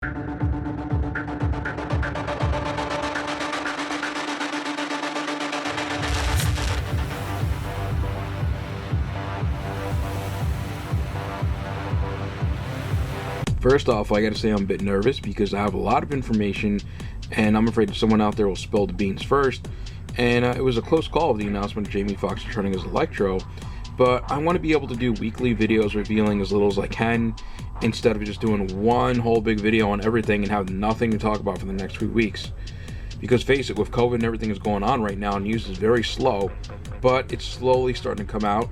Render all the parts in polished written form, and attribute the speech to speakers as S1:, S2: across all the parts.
S1: First off, I gotta say I'm a bit nervous because I have a lot of information and I'm afraid someone out there will spill the beans first. And it was a close call of the announcement of Jamie Foxx returning as Electro, but I want to be able to do weekly videos revealing as little as I can instead of just doing one whole big video on everything and have nothing to talk about for the next few weeks. Because face it, with COVID and everything that's going on right now, news is very slow, but it's slowly starting to come out.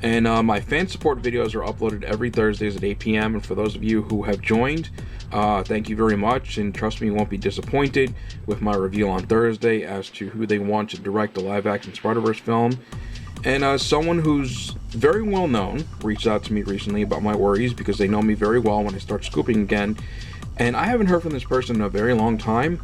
S1: And my fan support videos are uploaded every Thursdays at 8 p.m. And for those of you who have joined, thank you very much. And trust me, you won't be disappointed with my reveal on Thursday as to who they want to direct the live-action Spider-Verse film. And someone who's very well known reached out to me recently about my worries because they know me very well when I start scooping again. And I haven't heard from this person in a very long time.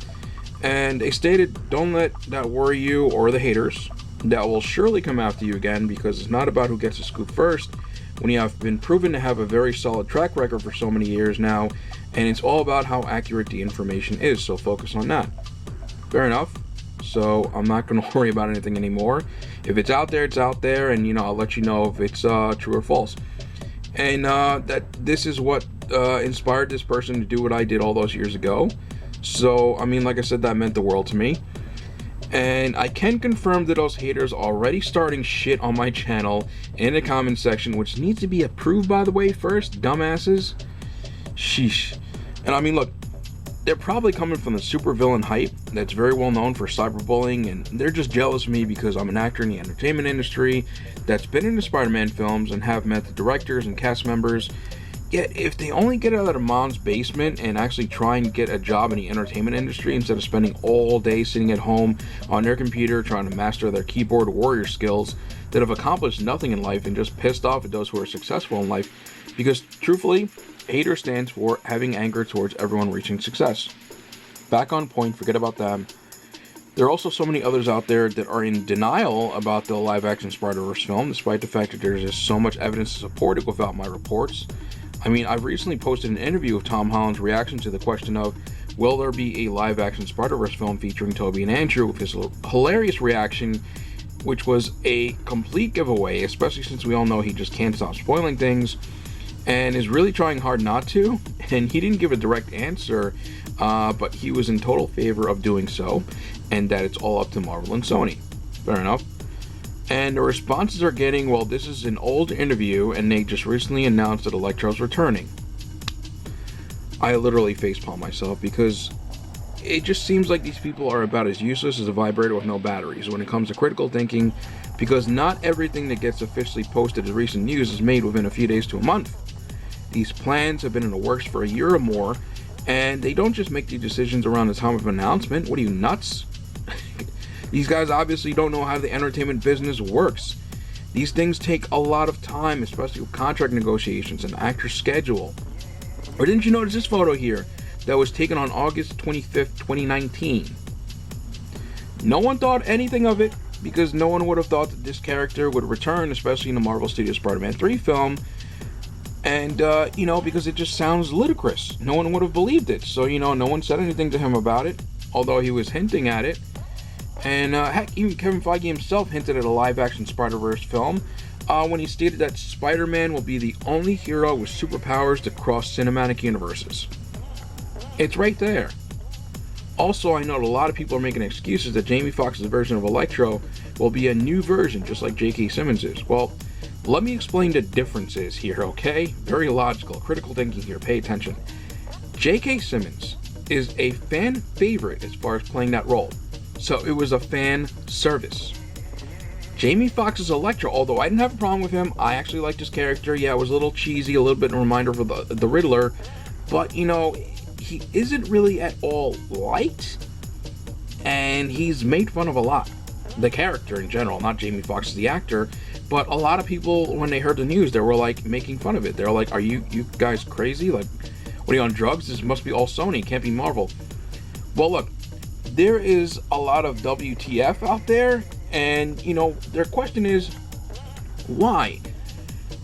S1: And they stated, don't let that worry you or the haters. That will surely come after you again, because it's not about who gets the scoop first when you have been proven to have a very solid track record for so many years now, and it's all about how accurate the information is, so focus on that. Fair enough. So I'm not going to worry about anything anymore. If it's out there, it's out there, and I'll let you know if it's true or false. And that this is what inspired this person to do what I did all those years ago. So I mean, like I said, that meant the world to me. And I can confirm that those haters are already starting shit on my channel in the comment section, which needs to be approved, by the way, first, dumbasses. Sheesh. And I mean, look, they're probably coming from the supervillain hype that's very well known for cyberbullying, and they're just jealous of me because I'm an actor in the entertainment industry that's been in the Spider-Man films and have met the directors and cast members. Yet, if they only get out of their mom's basement and actually try and get a job in the entertainment industry instead of spending all day sitting at home on their computer trying to master their keyboard warrior skills that have accomplished nothing in life and just pissed off at those who are successful in life, because truthfully, hater stands for having anger towards everyone reaching success. Back on point, forget about them. There are also so many others out there that are in denial about the live-action Spider-Verse film, despite the fact that there's just so much evidence to support it without my reports. I mean, I've recently posted an interview of Tom Holland's reaction to the question of, will there be a live-action Spider-Verse film featuring Tobey and Andrew, with his hilarious reaction, which was a complete giveaway, especially since we all know he just can't stop spoiling things, and is really trying hard not to. And he didn't give a direct answer, but he was in total favor of doing so, and that it's all up to Marvel and Sony. Fair enough. And the responses are getting, well, this is an old interview and they just recently announced that Electro's returning. I literally facepalm myself because it just seems like these people are about as useless as a vibrator with no batteries when it comes to critical thinking, because not everything that gets officially posted as recent news is made within a few days to a month. These plans have been in the works for a year or more, and they don't just make these decisions around the time of announcement. What are you, nuts? These guys obviously don't know how the entertainment business works. These things take a lot of time, especially with contract negotiations and actor schedule. Or didn't you notice this photo here that was taken on August 25th, 2019? No one thought anything of it because no one would have thought that this character would return, especially in the Marvel Studios Spider-Man 3 film. And, because it just sounds ludicrous. No one would have believed it. So, no one said anything to him about it, although he was hinting at it. And heck, even Kevin Feige himself hinted at a live-action Spider-Verse film when he stated that Spider-Man will be the only hero with superpowers to cross cinematic universes. It's right there. Also, I know that a lot of people are making excuses that Jamie Foxx's version of Electro will be a new version, just like J.K. Simmons is. Well, let me explain the differences here, okay? Very logical, critical thinking here, pay attention. J.K. Simmons is a fan favorite as far as playing that role. So it was a fan service. Jamie Foxx's Electro, although I didn't have a problem with him, I actually liked his character. Yeah, it was a little cheesy, a little bit of a reminder of the Riddler, but he isn't really at all liked, and he's made fun of a lot. The character in general, not Jamie Foxx the actor, but a lot of people, when they heard the news, they were like making fun of it. They were like, are you guys crazy? Like, what are you on drugs? This must be all Sony, can't be Marvel. Well, look, there is a lot of WTF out there, and their question is, why?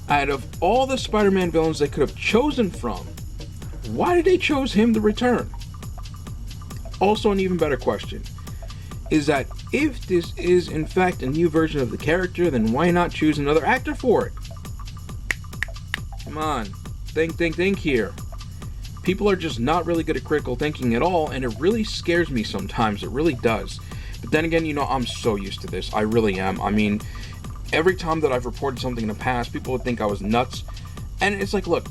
S1: Out of all the Spider-Man villains they could have chosen from, why did they choose him to return? Also, an even better question is that if this is in fact a new version of the character, then why not choose another actor for it? Come on, think here. People are just not really good at critical thinking at all, and it really scares me sometimes. It really does. But then again, I'm so used to this. I really am. I mean, every time that I've reported something in the past, people would think I was nuts. And it's like, look,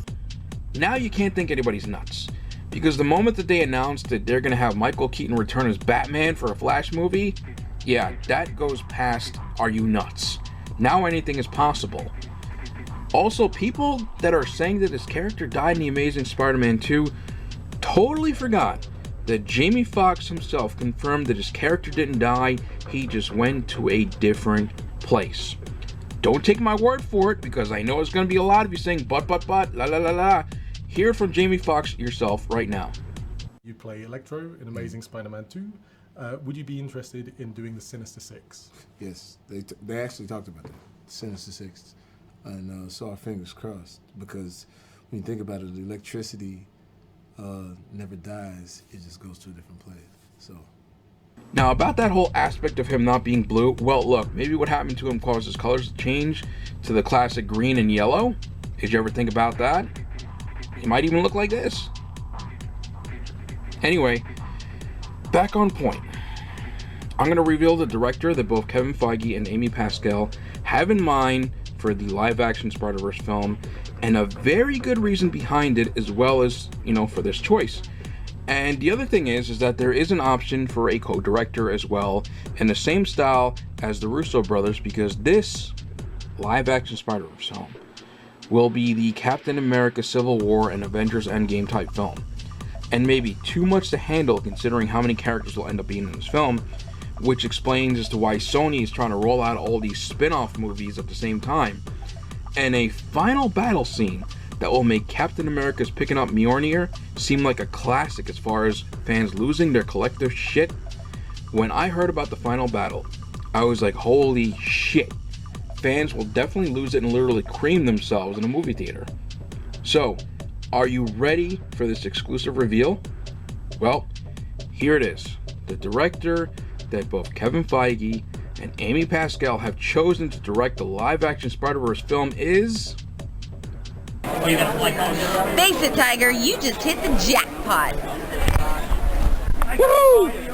S1: now you can't think anybody's nuts. Because the moment that they announced that they're going to have Michael Keaton return as Batman for a Flash movie, yeah, that goes past, are you nuts? Now anything is possible. Also, people that are saying that his character died in The Amazing Spider-Man 2 totally forgot that Jamie Foxx himself confirmed that his character didn't die, he just went to a different place. Don't take my word for it, because I know it's going to be a lot of you saying, but, la la la la. Hear from Jamie Foxx yourself right now.
S2: You play Electro in Amazing Spider-Man 2. Would you be interested in doing the Sinister Six?
S3: Yes, they actually talked about that, Sinister Six. And so our fingers crossed, because when you think about it, the electricity never dies, it just goes to a different place. So
S1: now about that whole aspect of him not being blue, well look, maybe what happened to him caused his colors to change to the classic green and yellow. Did you ever think about that? He might even look like this. Anyway, back on point. I'm going to reveal the director that both Kevin Feige and Amy Pascal have in mind for the live-action Spider-Verse film, and a very good reason behind it, as well as, for this choice. And the other thing is that there is an option for a co-director as well, in the same style as the Russo brothers, because this live-action Spider-Verse film will be the Captain America Civil War and Avengers Endgame type film. And maybe too much to handle considering how many characters will end up being in this film, which explains as to why Sony is trying to roll out all these spin-off movies at the same time. And a final battle scene that will make Captain America's picking up Mjolnir seem like a classic as far as fans losing their collective shit. When I heard about the final battle, I was like, holy shit. Fans will definitely lose it and literally cream themselves in a movie theater. So, are you ready for this exclusive reveal? Well, here it is. The director that both Kevin Feige and Amy Pascal have chosen to direct the live-action Spider-Verse film is...
S4: Face it, Tiger, you just hit the jackpot. Woo!